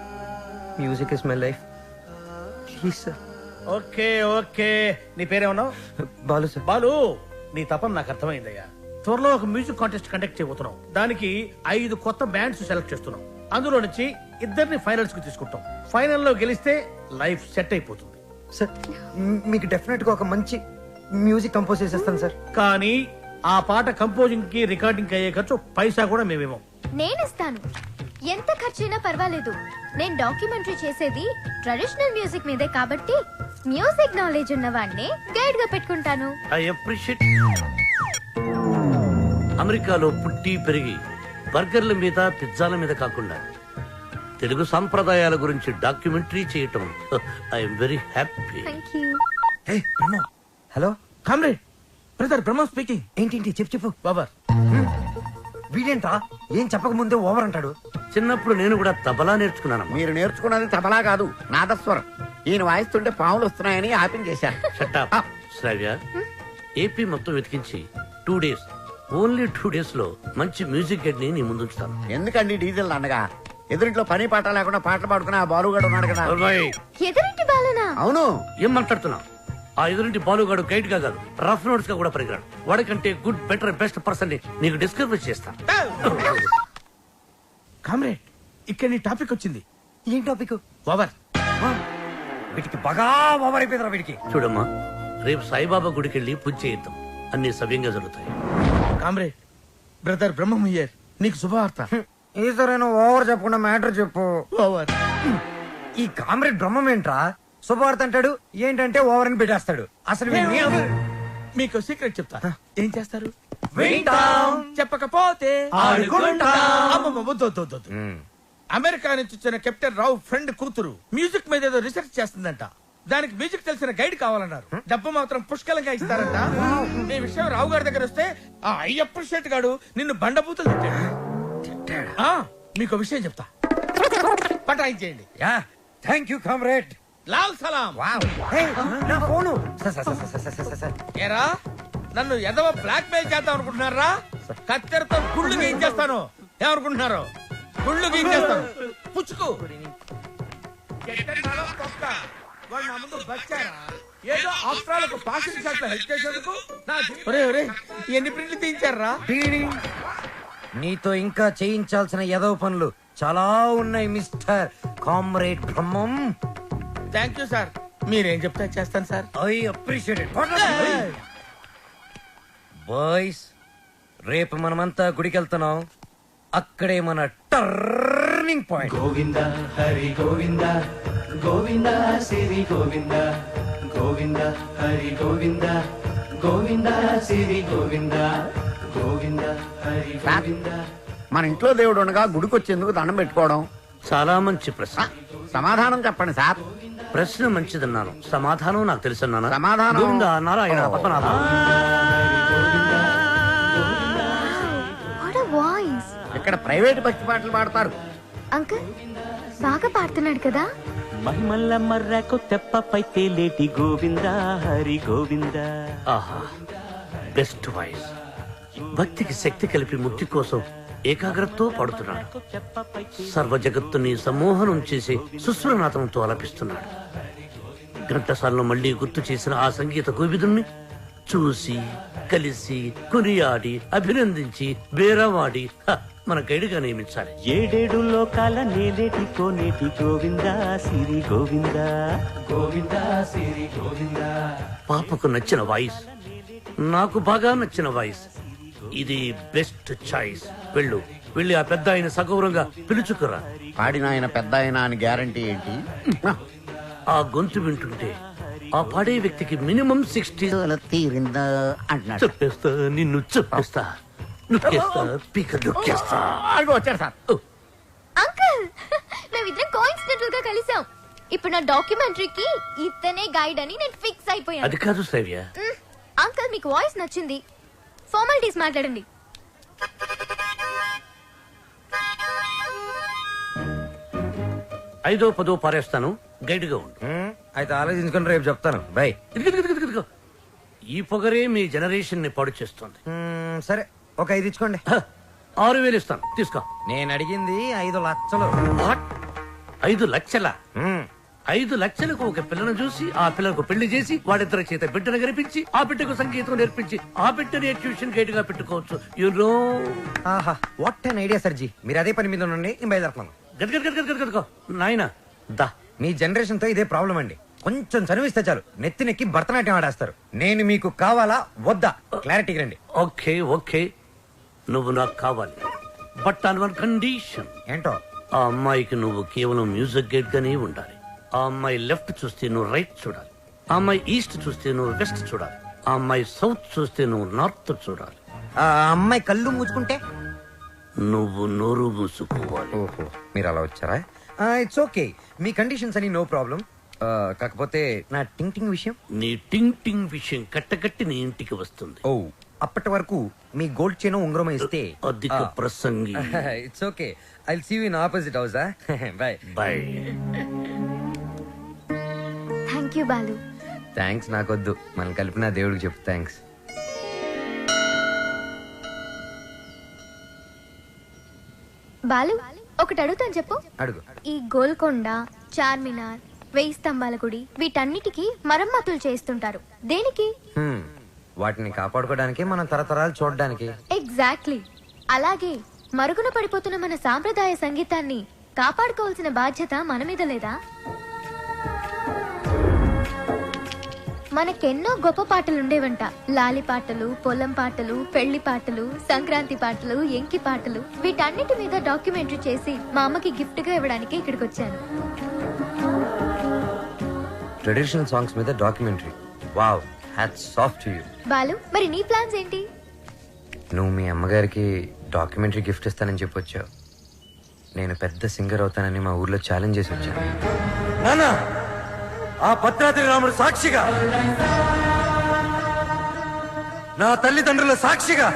Music is my life, please sir. Okay okay. నీ పేరేమన్నావు? బాలు సార్. బాలు, నీ తపన నాకు అర్థమైందయ్యా. త్వరలో ఒక మ్యూజిక్ కాంటెస్ట్ కండక్ట్ చేయబోతున్నాం. దానికి 5 కొత్త బ్యాండ్స్ సెలెక్ట్ చేస్తున్నాం. అందులో నుంచి 2 ఫైనల్స్ కి తీసుకుంటాం. ఫైనల్లో గెలిస్తే లైఫ్ సెట్ అయిపోతుంది సార్. మీకు డెఫినెట్ గా ఒక మంచి మ్యూజిక్ కంపోజ్ చేసేస్తాను సార్. కానీ ఆ పాట కంపోజింగ్ కి రికార్డింగ్ కి అయ్యే ఖర్చు పైసా కూడా మేమేమో. నేనిస్తాను, ఎంత ఖర్చైనా పర్వాలేదు. నేను డాక్యుమెంటరీ చేసేది ట్రెడిషనల్ మ్యూజిక్ మీదే కాబట్టి మ్యూజిక్ నాలెడ్జ్ ఉన్న వాడిని గైడ్ గా పెట్టుకుంటాను. I appreciate. అమెరికాలో పుట్టి పెరిగి బర్గర్ల మీద పిజ్జాల మీద కాకుండా తెలుగు సంప్రదాయాల గురించి డాక్యుమెంటరీ చేయటం I'm very happy. Hello comrade, brother Brahma speaking. ఏంటి చెప్పు బాబర్. వీడేంట్రా ఏం చెప్పక ముందే ఓవర్ అంటాడు. చిన్నప్పుడు నేను కూడా తబలా నేర్చుకున్నాను. మీరు నేర్చుకున్నది తబలా కాదు, నాదస్వరం. ఈయన వాయిస్తుంటే పాములు వస్తున్నాయని ఆపించేశాను. షట్టప్. శ్రావ్య, ఏపీ మొత్తం వెతికించి 2 days, ఓన్లీ 2 days లో మంచి మ్యూజిక్ గైడ్ ని నీ ముందుంచుతాను. ఎందుకండి డీజిల్ అనగా ఎదురింట్లో పని పాట లేకుండా పాటలు పాడుకుని ఆ బాలుగాడు ఉన్నాడు కదా. ఎదురింటి బాలనా? అవును. ఏం మాట్లాడుతున్నా? ఆ ఎదురింటి బాలుగాడు గైడ్ గా కాదు, రఫ్ నోట్స్ గా కూడా పరిగరాడు. వాడికంటే గుడ్, బెటర్, బెస్ట్ పర్సన్ ని నీకు డిస్కవర్ చేస్తా. కామ్రేడ్, ఇక్కడ నీ టాపిక్ వచ్చింది. ఏం టాపిక్? ఓవర్. వీటికి బాగా ఓవర్ అయిపోయిందిరా వీడికి. చూడమ్మా, రేపు సాయిబాబా గుడికి వెళ్ళి పూజ చేయిద్దాం, అన్ని సవ్యంగా జరుగుతాయి. కామ్రేడ్, బ్రదర్ బ్రహ్మయ్యర్ నీకు శుభవార్త. ఈసారైనా ఓవర్ చెప్పకుండా మ్యాటర్ చెప్పు. ఓవర్. ఈ కామ్రేడ్ బ్రహ్మం ఏంట్రా శుభవార్త అంటాడు, ఏంటంటే ఓవర్ అని పెట్టేస్తాడు. అసలు మీకు సీక్రెట్ చెప్తా. ఏం చేస్తారు? వింటాం. చెప్పకపోతే ఆడుకుంటాం. అమెరికా నుంచి వచ్చిన కెప్టెన్ రావు ఫ్రెండ్ కూతురు మ్యూజిక్ మీద ఏదో రీసెర్చ్ చేస్తుందంట. దానికి మ్యూజిక్ తెలిసిన గైడ్ కావాలన్నారు. డబ్బు మాత్రం పుష్కలంగా ఇస్తారంట. ఈ విషయం రావు గారి దగ్గర వస్తే ఆ అయ్యప్ప షెట్ గాడు నిన్ను బండబూతులు తిట్టాడు. మీకు విషయం చెప్తా, పటాయించేయండి. Thank you comrade. లాల్ సలాం. నా ఫోను. ఏరా నన్ను ఎదవ బ్లాక్ మెయిల్ చేద్దాం అనుకుంటున్నారా? కత్తెరతో గుళ్ళు గీయించేస్తాను. ఏమనుకుంటున్నారు? గుళ్ళు గీయించేస్తాను. పుచ్చుకు వాడు నా ముందు బచ్చారా? ఏదో ఆస్ట్రాలకు పాసింగ్ షాట్ లో హెల్ప్ చేసేందుకు ఎన్ని ప్రింట్లు తీయించారా? నీతో ఇంకా చేయించాల్సిన ఎదవ పనులు చాలా ఉన్నాయి mister comrade Brahmam. Thank you sir. మీరేం చెప్తా చేస్తాను sir. I appreciate it. Boys, రేపు మనమంతా గుడికి వెళ్తున్నాం. అక్కడే మన టర్నింగ్ పాయింట్. గోవింద హరి గోవింద గోవింద సిరి గోవింద గోవింద హరి గోవింద గోవింద సిరి గోవింద గోవింద హరి గోవింద. మన ఇంట్లో దేవుడు ఉండగా గుడికి వచ్చేందుకు దండం పెట్టుకోవడం చాలా మంచి ప్రశ్న. సమాధానం చెప్పండి సార్. ప్రశ్న మంచిదన్నాను, సమాధానం నాకు తెలుసన్నాను. సమాధానం గోవింద నారాయణ పద్మనాభ. ఇక్కడ ప్రైవేట్ భక్తి పాటలు పాడతారు. అంకుల్ బాగా పాడుతున్నాడు కదా. మహిమల్ల మర్రకు తెప్పపై తేలేటి గోవింద హరి గోవింద. ఆహా, బెస్ట్ వాయిస్. భక్తికి శక్తి కలిపి ముక్తి కోసం ఏకాగ్రతతో పాడుతున్నాడు. సర్వ జగత్తుని సమ్మోహనం చేసి సుస్వరనాథంతో ఆలపిస్తున్నాడు. ఘంటసాలను మళ్లీ గుర్తు చేసిన ఆ సంగీత కోవిదుణ్ణి చూసి కలిసి కొనియాడి అభినందించి బేరవాడి మన గైడ్గా నియమించాలి. ఏడేడు లోకాల నేలేటి కోనేటి గోవింద సిరి గోవింద గోవింద సిరి గోవింద. పాపకు నచ్చిన వాయిస్, నాకు బాగా నచ్చిన వాయిస్. ఇది బెస్ట్ చాయిస్. వెళ్ళి ఆ పెద్ద ఆయన సగౌరవంగా పిలుచుకురా. పాడిన ఆయన పెద్ద ఆయన అని గ్యారంటీ ఏంటి? ఆ గొంతు వింటుంటే ఆ పాడే వ్యక్తికి మినిమం 60 తీరిందా అంటున్నాడు. చెప్పేస్తా, నిన్ను చెప్పేస్తా, నొక్కేస్తా, పీక నొక్కేస్తా. వచ్చారు సార్. అంకుల్ మేమిద్దరం కోఇన్సిడెంటల్ గా కలిసాం. ఇప్పుడు నా డాక్యుమెంటరీకి ఇతనే గైడ్ అని నేను ఫిక్స్ అయిపోయాను. అది కాదు శ్రవ్య. అంకుల్ మీకు వాయిస్ నచ్చింది, ఫార్మాలిటీస్ మాట్లాడండి. ఐదో పదో పారేస్తాను, గైడ్ గా ఉండు. అయితే ఆలోచించుకుని రేపు చెప్తాను. బై. ఈ పొగరే మీ జనరేషన్ ని పాడు చేస్తుంది. సరే, ఒక 5 ఇచ్చుకోండి. 6,000 ఇస్తాను, తీసుకో. నేను అడిగింది 5 లక్షలు. 5 లక్షల? 5 లక్షలకు ఒక పిల్లను చూసి ఆ పిల్లకు పెళ్లి చేసి వాడిద్దరి చేత బిడ్డను గరిపించి ఆ బిడ్డకు సంగీతం నేర్పించి ఆ బిడ్డని ట్యూషన్ గైడ్ గా పెట్టుకోవచ్చు. You know. ఆహా, వాట్ అన్ ఐడియా సర్జీ. మీరు అదే పని మీద ఉండండి, నేను బయలుదేరుతున్నాను. గదగదగదగదగో నాయనా దా. మీ జనరేషన్ తో ఇదే ప్రాబ్లం అండి. కొంచెం చదివిస్తే చాలు నెత్తినెక్కి భరతనాట్యం ఆడేస్తారు. నేను మీకు కావాలా వద్దా క్లారిటీకి రండి. ఓకే ఓకే, నువ్వు నాకు కావాలి, బట్ ఆన్ వన్ కండిషన్. ఏంటో? ఆ అమ్మాయికి నువ్వు కేవలం మ్యూజిక్ గైడ్ గానే ఉండాలి. ఆ అమ్మాయి లెఫ్ట్ చూస్తే నువ్వు రైట్ చూడాలి. ఆ అమ్మాయి ఈస్ట్ చూస్తే నువ్వు వెస్ట్ చూడాలి. ఆ అమ్మాయి సౌత్ చూస్తే నువ్వు నార్త్ చూడాలి. ఆ అమ్మాయి కళ్ళు మూసుకుంటే నువ్వు నోరు మూసుకోవాలి. ఓహో, మీరు అలా వచ్చారా? ఇట్స్ ఓకే, మీ కండిషన్స్ అని నో ప్రాబ్లం. కాకపోతే నా టింగ్ టింగ్ విషయం. నీ టింగ్ టింగ్ విషయం కట్టకట్టి నీ ఇంటికి వస్తుంది. ఓ, అప్పటి వరకు మీ గోల్డ్ చైన్ ఉంగరం ఇస్తే అధిక ప్రసంగి. It's okay, I will see you in opposite house. Bye bye. Thank you Balu. Thanks నాకొద్దు, మనం కలిపిన దేవుడికి చెప్పు థ్యాంక్స్. బాలు ఒకటి అడుగుతాను, చెప్పు. అడుగు. ఈ గోల్కొండ, చార్మినార్, 1000 స్తంభాల గుడి వీటన్నిటికీ మరమ్మతులు చేస్తుంటారు. దేనికి? వాటిని కాపాడుకోవడానికి, మనం తరతరాలు చూడడానికి. ఎగ్జాక్ట్లీ. అలాగే మరుగున పడిపోతున్న మన సాంప్రదాయ సంగీతాన్ని కాపాడుకోవాల్సిన బాధ్యత మన మీద లేదా? మనకెన్నో గొప్ప పాటలుండేవంట. లాలి పాటలు, పొలం పాటలు, పెళ్లి పాటలు, సంక్రాంతి పాటలు, ఎంకి పాటలు. వీటన్నిటి మీద డాక్యుమెంటరీ చేసి మా అమ్మకి గిఫ్ట్ గా ఇవ్వడానికి ఇక్కడికి వచ్చాను. ట్రెడిషనల్ సాంగ్స్ మీద documentary. Wow, hats off to you. Balu, మరి నీ ప్లాన్స్ ఏంటి? నువ్వు మీ అమ్మగారికి డాక్యుమెంటరీ గిఫ్ట్ ఇస్తానని చెప్పొచ్చావు. నేను పెద్ద సింగర్ అవుతానని మా ఊర్లో ఛాలెంజ్ చేసి వచ్చాను. ఆ భద్రాద్రి రాముడు సాక్షిగా, నా తల్లిదండ్రుల సాక్షిగా,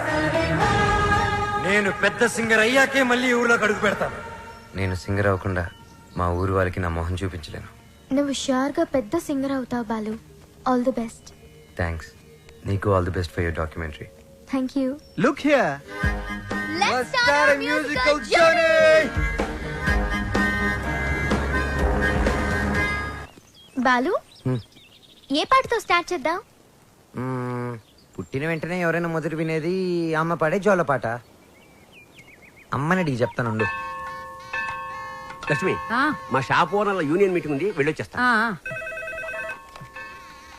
నేను పెద్ద సింగర్ అయ్యాకే మళ్ళీ ఊర్లోకి అడుగు పెడతాను. నేను సింగర్ అవ్వకుండా మా ఊరు వాళ్ళకి నా మొహం చూపించలేను. నువ్వు షూర్ గా పెద్ద సింగర్ అవుతావు Balu. All the best. Thanks. నీకు all the best for your documentary. Thank you. Look here. Let's start a musical journey. Balu, ఏ పాటతో స్టార్ట్ చేద్దాం? పుట్టిన వెంటనే ఎవరైనా మొదటి వినేది అమ్మ పాడే జోల పాట. అమ్మని అడిగి చెప్తానుండు. లక్ష్మి, మా షాప్ ఓనర్ల యూనియన్ మీటింగ్ ఉంది, వెళ్ళొచ్చేస్తా.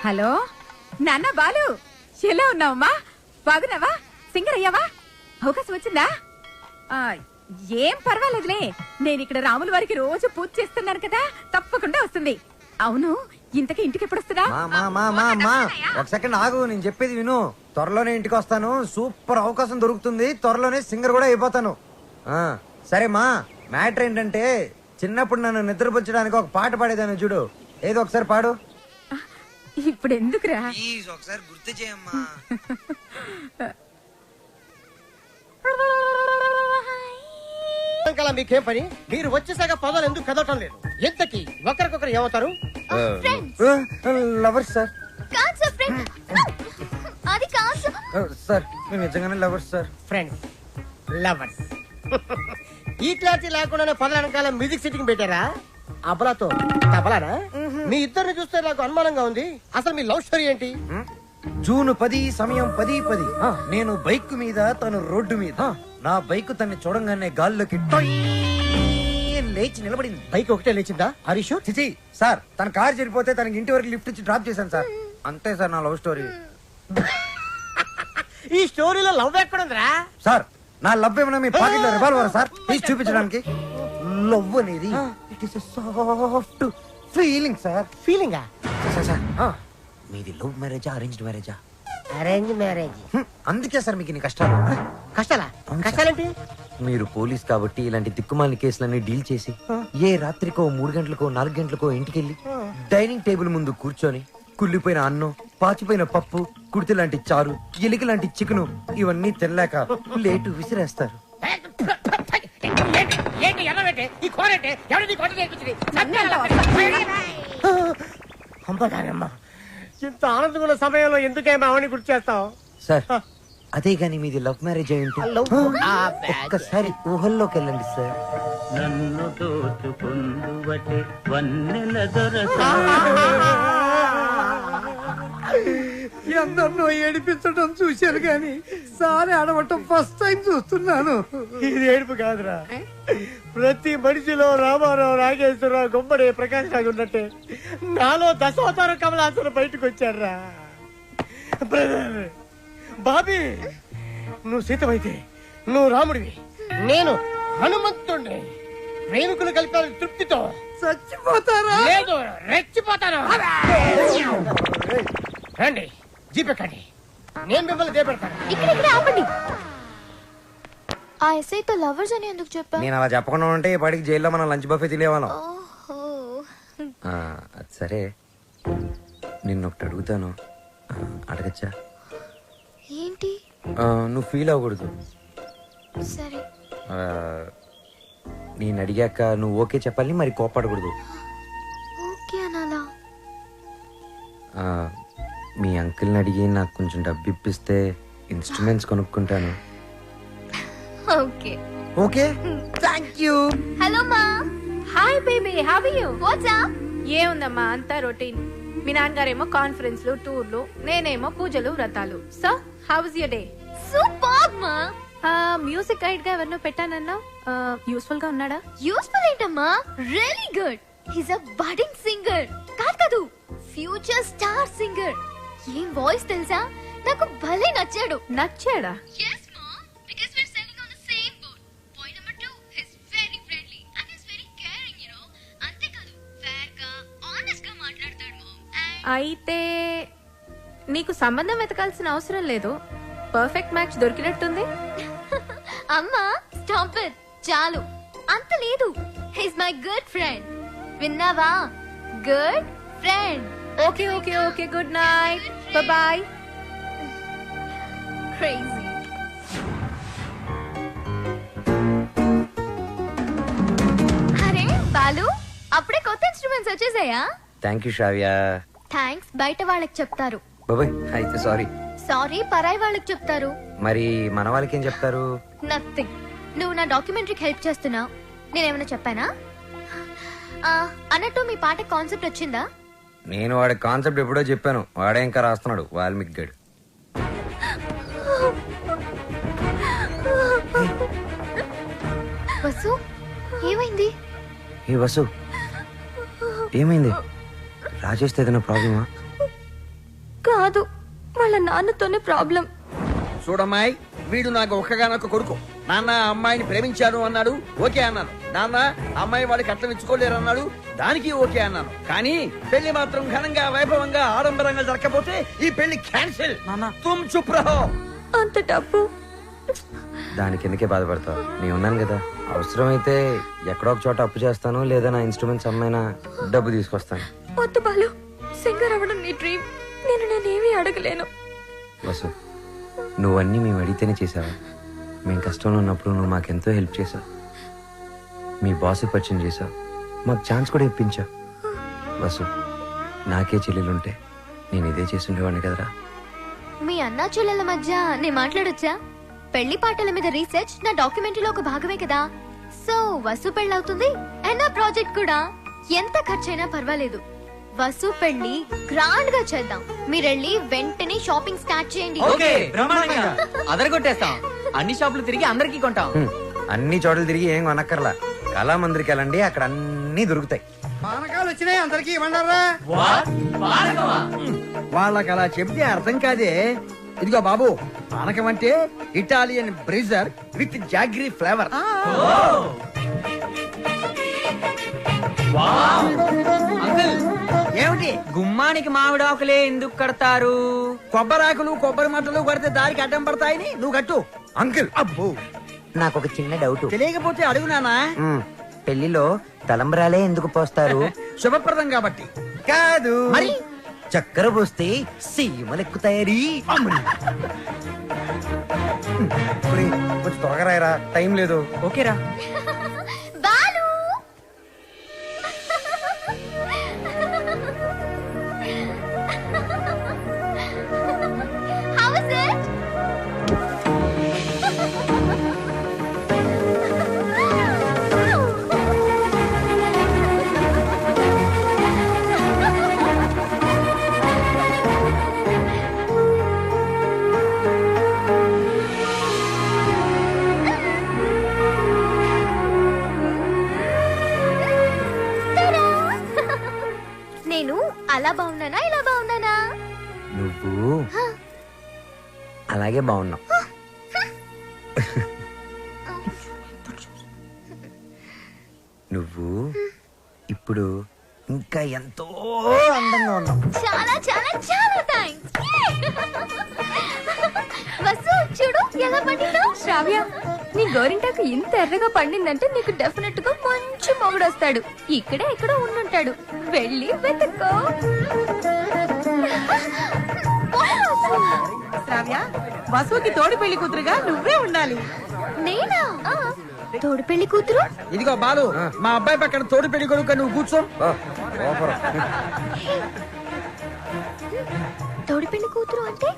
హలో నాన్న బాలు, ఎలా ఉన్నావమ్మా? బాగున్నావా? సింగర్ అయ్యావా? అవకాశం వచ్చిందా? ఏం పర్వాలేదులే, నేను ఇక్కడ రాముల వారికి రోజు పూజ చేస్తున్నాను కదా, తప్పకుండా వస్తుంది. అవును, ఇంతకీ ఇంటికి ఎప్పుడు వస్తుందా? ఒక సెకండ్ ఆగు, నేను చెప్పేది విను. త్వరలోనే ఇంటికి వస్తాను. సూపర్ అవకాశం దొరుకుతుంది. త్వరలోనే సింగర్ కూడా అయిపోతాను. సరే మా, మ్యాటర్ ఏంటంటే చిన్నప్పుడు నన్ను నిద్రపుచ్చడానికి ఒక పాట పాడేదాన్ని చూడు. ఏదో ఒకసారి పాడు. ఇప్పుడు ఎందుకురా? ఒకసారి గుర్తు చేయమ్మా. మీకేం పని? మీరు వచ్చేసాక పదాలు ఎందుకు కదవటం లేదు? ఎంతకి ఒకరికొకరు ఏమవుతారు? Lovers sir. అది కాదు సార్, మేము నిజంగానే లవర్స్ సార్. Friends, lovers. ఈ క్లారిటీ లేకుండానే పదాల వెనకాల మ్యూజిక్ సిట్టింగ్ పెట్టారా? అబలాతో తబలానా? మీ ఇద్దరిని చూస్తే నాకు అనుమానంగా ఉంది. అసలు మీ లవ్ స్టోరీ ఏంటి? జూన్ 10 సమయం 10:10. నేను బైక్ మీద, తను రోడ్డు మీద. నా బైక్ తన్ని చూడంగానే గాల్లోకి లేచి నిలబడింది. బైక్ ఒకటే లేచిందా? హరీష్ చిచి సార్, తన కార్ చెడిపోతే తనకి ఇంటి వరకు లిఫ్ట్ ఇచ్చి డ్రాప్ చేశాను సార్. అంతే సార్ నా లవ్ స్టోరీ. ఈ స్టోరీలో లవ్ ఎక్కడుందిరా? సార్, నా లవ్ ఏమన్నా మీ పాకెట్ లో రివాల్వర్ సార్, తీసి చూపించడానికి. లవ్ అనేది it is soft feeling sir. ఫీలింగా? సార్, మీది లవ్ మ్యారేజా అరేంజ్డ్ మ్యారేజా? Arrange marriage. అందుకే సార్ మీకు ఇన్ని కష్టాలు. కష్టాలా? కష్టాలేంటి? మీరు పోలీస్ కాబట్టి ఇలాంటి దిక్కుమాలిన కేసులన్నీ డీల్ చేసి ఏ రాత్రికో 3 గంటలకో 4 గంటలకో ఇంటికెళ్ళి డైనింగ్ టేబుల్ ముందు కూర్చొని కుళ్ళిపోయిన అన్నం, పాచిపోయిన పప్పు, కుడితి లాంటి చారు, ఎలిక లాంటి చికెను ఇవన్నీ తినలేక లేటు విసిరేస్తారు. ఇంత ఆనందమైన సమయంలో ఎందుకేమో అవని గుర్తు చేస్తావు సార్? అదే గాని మీది లవ్ మ్యారేజ్ అయి ఉంటే ఒక్కసారి ఊహల్లోకి వెళ్ళండి సార్. నన్ను దోచుకుందువటే వన్నెల దొరస. ఎందరినో ఏడిపించడం చూశాను గాని సారి ఆడవటం ఫస్ట్ టైం చూస్తున్నాను. ఇది ఏడుపు కాదురా, ప్రతి మనిషిలో రామారావు, నాగేశ్వరరావు, గుమ్మడి, ప్రకాశ్ రాజు ఉన్నట్టే నాలో దశావతార కమలాసన బయటకు వచ్చారా. బ్రదర్ బాబీ, నువ్వు సీతమైతే నువ్వు రాముడివి, నేను హనుమంతుడిని. ప్రేమికులు కలిపారు తృప్తితో చచ్చిపోతారా? లేదు, రెచ్చిపోతాను. రండి, జీపెక్కండి, నేను మిమ్మల్ని దేపెడతాను. ఇక్కడ ఆపండి. ఆ ఎస్ఐతో లవర్స్ అని ఎందుకు చెప్పా? నేను అలా చెప్పకుండా ఉంటే ఇప్పటికి జైల్లో మనం లంచ్ బఫే తినేవాళ్ళం. అది సరే, నిన్ను ఒకటి అడుగుతాను, అడగచ్చా? ఏంటి? నువ్వు ఫీల్ అవ్వకూడదు. సరే. నేను అడిగాక నువ్వు ఓకే చెప్పాలి, మరి కోపడకూడదు. ఓకే అనాలా? మీ అంకుల్ని అడిగి నాకు కొంచెం డబ్బు ఇప్పిస్తే ఇన్స్ట్రుమెంట్స్ కొనుక్కుంటాను. Okay. Okay, thank you. Hello మా. Hi baby, how are you? What's up? ఏముందమ్మా, అంతా రొటీన్. మీ నాన్నగారేమో కాన్ఫరెన్స్లు, టూర్లు, నేనేమో పూజలు, వ్రతాలు. So how was your day? Super మా. మ్యూజిక్ గైడ్ గా ఎవరినో పెట్టానన్నావు, యూస్ఫుల్ గా ఉన్నాడా? యూస్ఫుల్ ఏంటమ్మా, really good. He's a budding singer. కాదు, ఫ్యూచర్ స్టార్ సింగర్. ఏం వాయిస్ తెలుసా? నాకు భలే నచ్చాడు. నచ్చాడా? yes mom, because we're sailing on the same boat. Point number 2, he's very friendly and he's very caring, you know. అంతే కాదు, fair గా, honest గా మాట్లాడతాడు mom. అయితే నీకు సంబంధం వెతకాల్సిన అవసరం లేదు, పర్ఫెక్ట్ మ్యాచ్ దొరికినట్టుంది. అమ్మా స్టాప్ ఇట్, చాలు. అంత లేదు, హీస్ మై గుడ్ ఫ్రెండ్. విన్నావా? Good friend. Okay okay okay good night bye. Crazy. అరే బాలు, అప్పుడే కొత్త ఇన్స్ట్రుమెంట్స్ వచ్చేసాయా? Thank you Shravya. థ్యాంక్స్ బయట వాళ్ళకి చెప్తారు. బాబాయ్ అయితే సారీ. సారీ పరాయి వాళ్ళకి చెప్తారు. మరి మన వాళ్ళకి ఏం చెప్తారు? నథింగ్. నువ్వు నా డాక్యుమెంటరీకి హెల్ప్ చేస్తున్నావు, నేనేమైనా చెప్పానా? అన్నట్టు మీ పాట కాన్సెప్ట్ వచ్చిందా? నేను వాడి కాన్సెప్ట్ ఎప్పుడో చెప్పాను, వాడే ఇంకా రాస్తున్నాడు వాల్మీకి గడు. వసు ఏమైంది? ఏ వసు ఏమైంది? రాజేష్ ఏదైనా ప్రాబ్లమా? కాదు, వాళ్ళ నాన్నతోనే ప్రాబ్లం. చూడమ్మాయి, వీడు నాకు ఒక్కగానొక్క కొడుకు. నాన్న అమ్మాయిని ప్రేమించాను అన్నాడు, ఓకే అన్నాను. నాన్న అమ్మాయి వాడికి కట్నం ఇచ్చుకోలేరు అన్నాడు, దానికి ఓకే అన్నాను. కానీ పెళ్లి మాత్రం ఘనంగా వైభవంగా ఆడంబరంగా జరగకపోతే ఈ పెళ్లి క్యాన్సిల్. తుమ్ చుప్ రహో. అంత డబ్బు దానికి ఎందుకే బాధపడతావు? నేను ఉన్నాను కదా, అవసరమైతే ఎక్కడో ఒక చోట అప్పు చేస్తాను, లేదా నా ఇన్స్ట్రుమెంట్స్ అమ్మైనా డబ్బు తీసుకొస్తాను. వద్దు బాలు, సింగర్ అవ్వడం నీ డ్రీమ్. నేనేమీ అడగలేను. వసు, నువ్వన్నీ మేము అడిగితేనే చేసావా? మేము కష్టంలో ఉన్నప్పుడు నువ్వు మాకెంతో హెల్ప్ చేసావు. మీ బాస్ పరిచయం చేసావు, మాకు ఛాన్స్ కూడా ఇప్పించావు. వసు, నాకే చెల్లెలుంటే నేను ఇదే చేస్తుండేవాడిని కదరా. మీ అన్నా చెల్లెల మధ్య నేను మాట్లాడొచ్చా? పెళ్లి పాటల మీద రీసెర్చ్ నా డాక్యుమెంటరీలో ఒక భాగమే కదా. సో వసు పెళ్ళవుతుంది అండ్ నా ప్రాజెక్ట్ కూడా. ఎంత ఖర్చైనా పర్వాలేదు, వసు పెళ్లి గ్రాండ్ గా చేద్దాం. మీరెళ్ళి వెంటనే షాపింగ్ స్టార్ట్ చేయండి. అదరగొట్టేస్తాం. అన్ని షాపులు తిరిగి అందరికీ కొంటాం. అన్ని చోట్ల తిరిగి ఏం కొనక్కర్లా, కళామందిరికి వెళ్ళండి, అక్కడ అన్ని దొరుకుతాయి. పానకాలు వచ్చినాయి, అందరికి ఇవ్వండారా. వాళ్ళకి అలా చెప్తే అర్థం కాదే. ఇదిగో బాబు, పానకం అంటే Italian Brezza with jaggery flavour. ఏమిటి? గుమ్మానికి మామిడాకులే ఎందుకు కడతారు? కొబ్బరాకులు కొబ్బరి మంటలు కొడితే దారికి అడ్డం పడతాయని నువ్వు కట్టు. అంకుల్, అబ్బో, నాకు ఒక చిన్న డౌట్. తెలియకపోతే అడుగు నానా. పెళ్లిలో తలంబ్రాలే ఎందుకు పోస్తారు? శుభప్రదం కాబట్టి. కాదు మరి చక్కెర పోస్తే సీమలెక్కుతాయని. కొంచెం త్వరగా రాయరా, టైం లేదు. ఓకేరా. Balu How is it? నేను అలా బాగున్నానా ఇలా బాగున్నానా? నువ్వు అలాగే బాగున్నావు. నువ్వు ఇప్పుడు ఇంకా ఎంతో అందంగా ఉన్నావు. చాలా చాలా చాలా థాంక్స్. వసు చూడు ఎలా పండిందో. శ్రావ్య, నీ గోరింటాకు ఇంత ఎర్రగా పండిందంటే నీకు డెఫినెట్ గా మంచి మొగుడు వస్తాడు. ఇక్కడే ఎక్కడో ఉండుంటాడు, వెళ్ళి వెతుక్కో. శ్రావ్య, వసుకి తోడి పెళ్లి కూతురుగా నువ్వే ఉండాలి. నేనా? తోడు పెళ్లి కూతురు? ఇదిగో బాలు, మా అబ్బాయి పక్కన తోడు పెళ్లి కొడుకు, నువ్వు కూర్చో. తోడు పెళ్లి కూతురు అంటే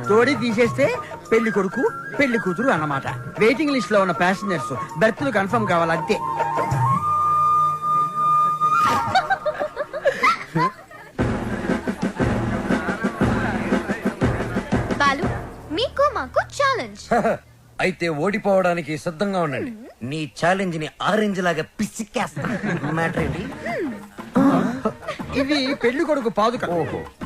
తోడి తీసేస్తే పెళ్లి కొడుకు పెళ్లి కూతురు అన్నమాట. వెయిటింగ్ లిస్ట్ లో ఉన్న ప్యాసింజర్స్ బెర్త్లు కన్ఫర్మ్ కావాలంతే. బాలు, మీకు మాకు ఛాలెంజ్. అయితే ఓడిపోవడానికి సిద్ధంగా ఉండండి. నీ ఛాలెంజ్ ని ఆరెంజ్ లాగా పిసికేస్తా. మ్యాటర్ ఏంటి? ఇవి పెళ్లి కొడుకు పాదుక.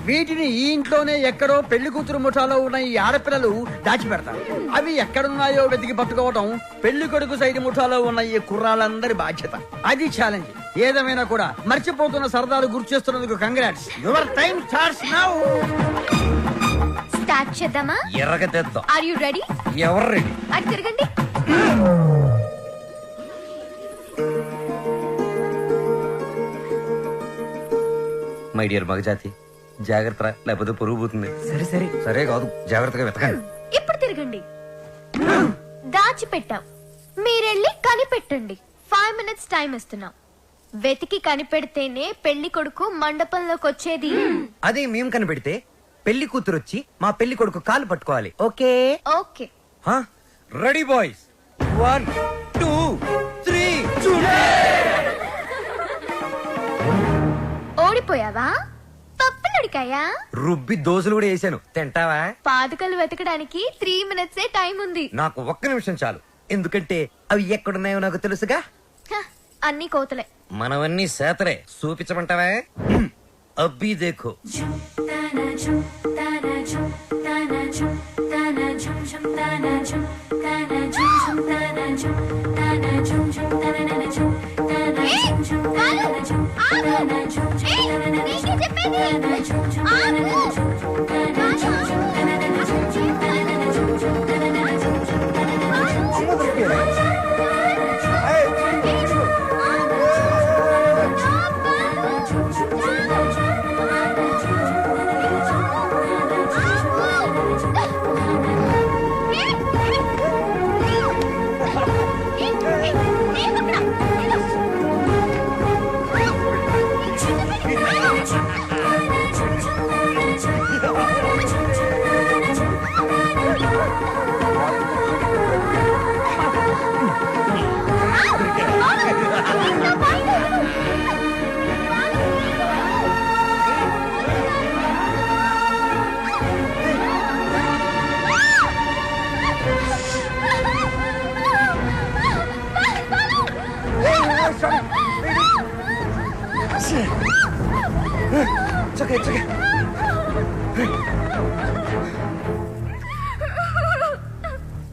వీటిని ఈ ఇంట్లోనే ఎక్కడో పెళ్లి కూతురు ముఠాలో ఉన్న ఈ ఆడపిల్లలు దాచిపెడతారు. అవి ఎక్కడున్నాయో వెతికి పట్టుకోవటం పెళ్లి కొడుకు సైడ్ ముఠాలో ఉన్న ఈ కుర్రాళ్ళందరి బాధ్యత. అది ఛాలెంజ్. ఏదేమైనా కూడా మర్చిపోతున్న సరదాలు గుర్తు చేస్తున్నందుకు congrats. Your time starts now. Start చేద్దామా? ఎర్రగతేద్దాం. Are you ready? ఎవరు రెడీ? అటు తిరగండి. మై డియర్ మగజాతి జాగ్రత్త, లేకపోతే పొరుగు పోతుంది. సరే సరే సరే కాదు, జాగ్రత్తగా వెతకండి. ఇప్పుడు తిరగండి. దాచిపెట్టాం, మీరెళ్ళి కనిపెట్టండి. 5 minutes టైం ఇస్తున్నాం. వెతికి కనిపెడితేనే పెళ్లి కొడుకు మండపంలోకి వచ్చేది. అదే మేము కనిపెడితే పెళ్లి కూతురు వచ్చి మా పెళ్లి కొడుకు కాలు పట్టుకోవాలి. Okay okay. Ready boys, 1 2 3 ఓడిపోయావా? పప్పులడికాయా? రుబ్బి దోశలు కూడా వేసాను, తింటావా? పాదుకలు వెతకడానికి 3 minutes టైం ఉంది. నాకు 1 నిమిషం చాలు, ఎందుకంటే అవి ఎక్కడున్నాయో నాకు తెలుసుగా. అన్ని కోతలే. మనవన్నీ సేతలే, చూపించమంటావా? అబ్బి దేఖో.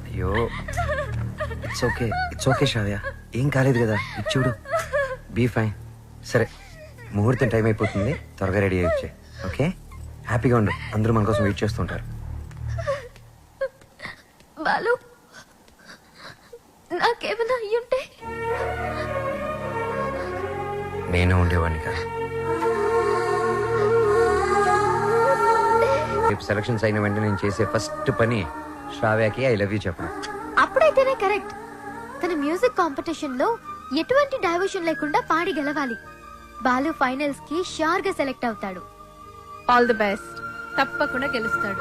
అయ్యో, ఇట్స్ ఓకే శ్రావ్య, ఏం కాలేదు కదా. చూడు, బీ ఫైన్. సరే, ముహూర్తం టైం అయిపోతుంది, త్వరగా రెడీ అయ్యి వచ్చే. ఓకే, హ్యాపీగా ఉండు, అందరూ మన కోసం వెయిట్ చేస్తుంటారు. బాలు, నాకేమైనా అయ్యుంటే? నేను ఉండేవాడిని కదా. రేపు సెలక్షన్స్ అయిన వెంటనే నేను చేసే ఫస్ట్ పని శ్రావ్యకి ఐ లవ్ యూ చెప్పడం. అప్పుడైతేనే కరెక్ట్. తన మ్యూజిక్ కాంపిటీషన్ లో ఎటువంటి డైవర్షన్ లేకుండా పాడి గెలవాలి. బాలు ఫైనల్స్ కి షూర్ గా సెలెక్ట్ అవుతాడు. All the best. తప్పకుండా గెలుస్తాడు.